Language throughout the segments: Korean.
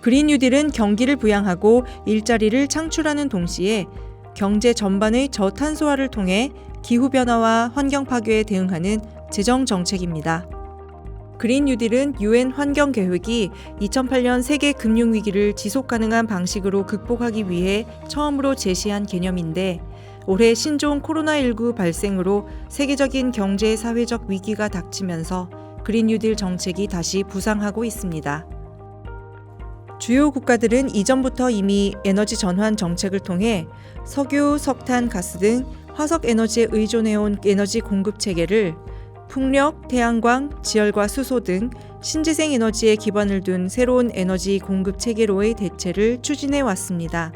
그린 뉴딜은 경기를 부양하고 일자리를 창출하는 동시에 경제 전반의 저탄소화를 통해 기후변화와 환경 파괴에 대응하는 재정 정책입니다. 그린 뉴딜은 UN 환경계획이 2008년 세계 금융위기를 지속가능한 방식으로 극복하기 위해 처음으로 제시한 개념인데 올해 신종 코로나19 발생으로 세계적인 경제 사회적 위기가 닥치면서 그린 뉴딜 정책이 다시 부상하고 있습니다. 주요 국가들은 이전부터 이미 에너지 전환 정책을 통해 석유, 석탄, 가스 등 화석 에너지에 의존해온 에너지 공급 체계를 풍력, 태양광, 지열과 수소 등 신재생 에너지에 기반을 둔 새로운 에너지 공급 체계로의 대체를 추진해 왔습니다.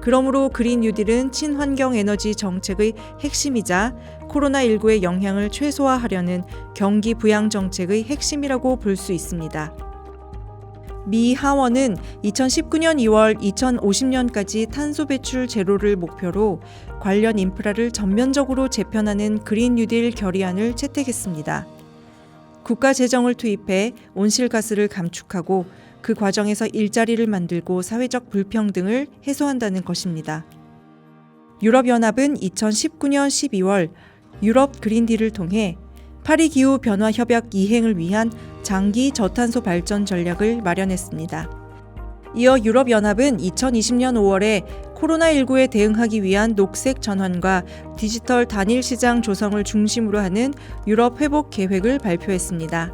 그러므로 그린 뉴딜은 친환경 에너지 정책의 핵심이자 코로나19의 영향을 최소화하려는 경기 부양 정책의 핵심이라고 볼 수 있습니다. 미 하원은 2019년 2월 2050년까지 탄소 배출 제로를 목표로 관련 인프라를 전면적으로 재편하는 그린 뉴딜 결의안을 채택했습니다. 국가 재정을 투입해 온실가스를 감축하고 그 과정에서 일자리를 만들고 사회적 불평등을 해소한다는 것입니다. 유럽연합은 2019년 12월 유럽 그린딜을 통해 파리 기후 변화 협약 이행을 위한 장기 저탄소 발전 전략을 마련했습니다. 이어 유럽연합은 2020년 5월에 코로나19에 대응하기 위한 녹색 전환과 디지털 단일 시장 조성을 중심으로 하는 유럽 회복 계획을 발표했습니다.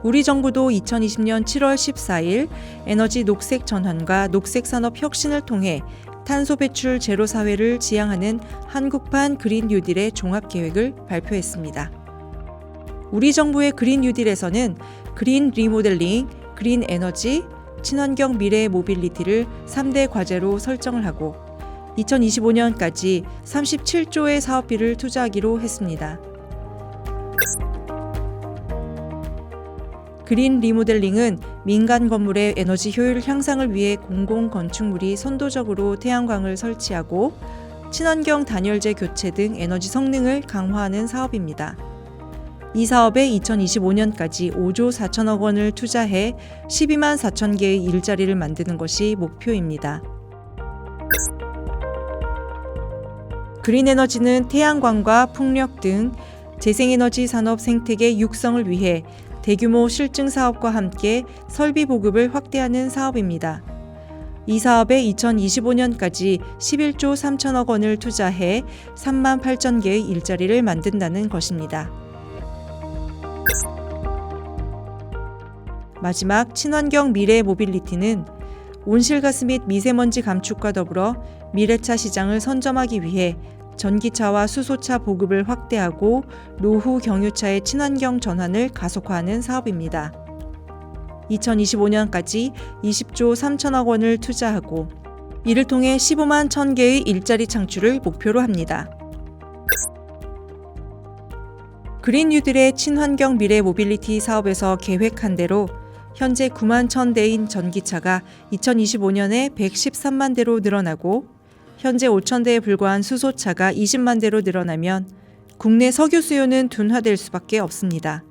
우리 정부도 2020년 7월 14일 에너지 녹색 전환과 녹색 산업 혁신을 통해 탄소 배출 제로 사회를 지향하는 한국판 그린 뉴딜의 종합 계획을 발표했습니다. 우리 정부의 그린 뉴딜에서는 그린 리모델링, 그린 에너지, 친환경 미래 모빌리티를 3대 과제로 설정을 하고 2025년까지 37조의 사업비를 투자하기로 했습니다. 그린 리모델링은 민간 건물의 에너지 효율 향상을 위해 공공 건축물이 선도적으로 태양광을 설치하고 친환경 단열재 교체 등 에너지 성능을 강화하는 사업입니다. 이 사업에 2025년까지 5조 4천억 원을 투자해 12만 4천 개의 일자리를 만드는 것이 목표입니다. 그린 에너지는 태양광과 풍력 등 재생에너지 산업 생태계 육성을 위해 대규모 실증 사업과 함께 설비 보급을 확대하는 사업입니다. 이 사업에 2025년까지 11조 3천억 원을 투자해 3만 8천 개의 일자리를 만든다는 것입니다. 마지막 친환경 미래 모빌리티는 온실가스 및 미세먼지 감축과 더불어 미래차 시장을 선점하기 위해 전기차와 수소차 보급을 확대하고 노후 경유차의 친환경 전환을 가속화하는 사업입니다. 2025년까지 20조 3천억 원을 투자하고 이를 통해 15만 1천 개의 일자리 창출을 목표로 합니다. 그린 뉴딜의 친환경 미래 모빌리티 사업에서 계획한 대로 현재 9만 1천 대인 전기차가 2025년에 113만 대로 늘어나고 현재 5천 대에 불과한 수소차가 20만 대로 늘어나면 국내 석유 수요는 둔화될 수밖에 없습니다.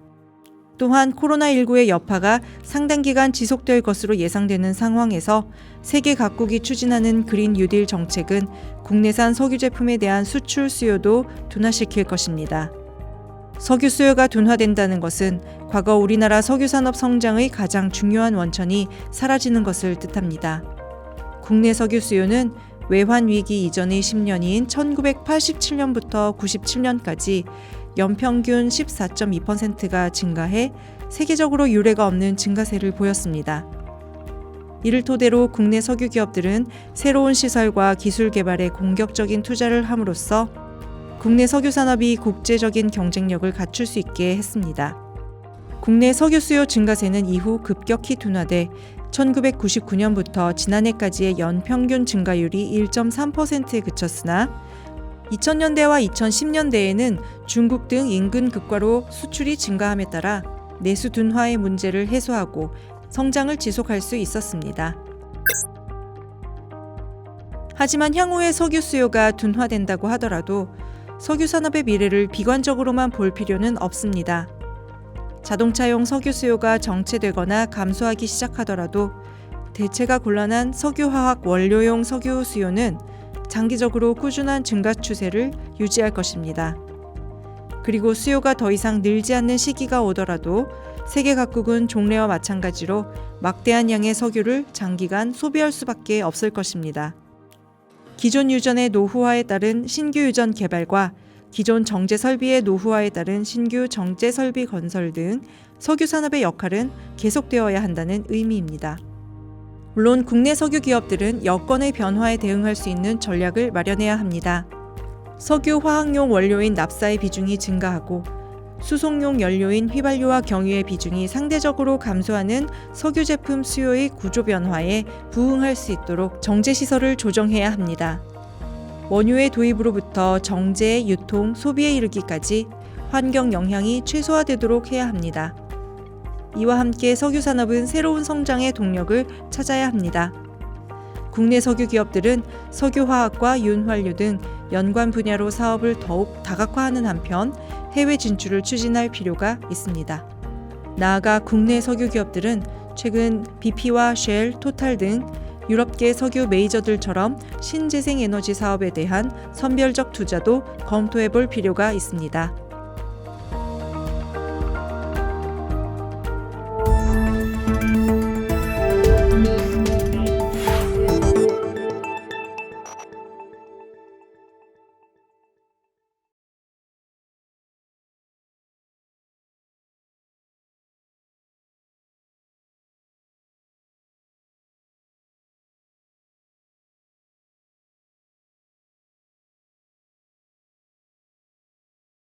또한 코로나19의 여파가 상당 기간 지속될 것으로 예상되는 상황에서 세계 각국이 추진하는 그린 뉴딜 정책은 국내산 석유 제품에 대한 수출 수요도 둔화시킬 것입니다. 석유 수요가 둔화된다는 것은 과거 우리나라 석유 산업 성장의 가장 중요한 원천이 사라지는 것을 뜻합니다. 국내 석유 수요는 외환 위기 이전의 10년인 1987년부터 97년까지 연평균 14.2%가 증가해 세계적으로 유례가 없는 증가세를 보였습니다. 이를 토대로 국내 석유 기업들은 새로운 시설과 기술 개발에 공격적인 투자를 함으로써 국내 석유 산업이 국제적인 경쟁력을 갖출 수 있게 했습니다. 국내 석유 수요 증가세는 이후 급격히 둔화돼 1999년부터 지난해까지의 연평균 증가율이 1.3%에 그쳤으나 2000년대와 2010년대에는 중국 등 인근 국가로 수출이 증가함에 따라 내수 둔화의 문제를 해소하고 성장을 지속할 수 있었습니다. 하지만 향후에 석유 수요가 둔화된다고 하더라도 석유 산업의 미래를 비관적으로만 볼 필요는 없습니다. 자동차용 석유 수요가 정체되거나 감소하기 시작하더라도 대체가 곤란한 석유화학 원료용 석유 수요는 장기적으로 꾸준한 증가 추세를 유지할 것입니다. 그리고 수요가 더 이상 늘지 않는 시기가 오더라도 세계 각국은 종래와 마찬가지로 막대한 양의 석유를 장기간 소비할 수밖에 없을 것입니다. 기존 유전의 노후화에 따른 신규 유전 개발과 기존 정제 설비의 노후화에 따른 신규 정제 설비 건설 등 석유 산업의 역할은 계속되어야 한다는 의미입니다. 물론 국내 석유 기업들은 여건의 변화에 대응할 수 있는 전략을 마련해야 합니다. 석유 화학용 원료인 납사의 비중이 증가하고 수송용 연료인 휘발유와 경유의 비중이 상대적으로 감소하는 석유 제품 수요의 구조 변화에 부응할 수 있도록 정제 시설을 조정해야 합니다. 원유의 도입으로부터 정제, 유통, 소비에 이르기까지 환경 영향이 최소화되도록 해야 합니다. 이와 함께 석유 산업은 새로운 성장의 동력을 찾아야 합니다. 국내 석유 기업들은 석유화학과 윤활유 등 연관 분야로 사업을 더욱 다각화하는 한편 해외 진출을 추진할 필요가 있습니다. 나아가 국내 석유 기업들은 최근 BP와 쉘, 토탈 등 유럽계 석유 메이저들처럼 신재생 에너지 사업에 대한 선별적 투자도 검토해 볼 필요가 있습니다.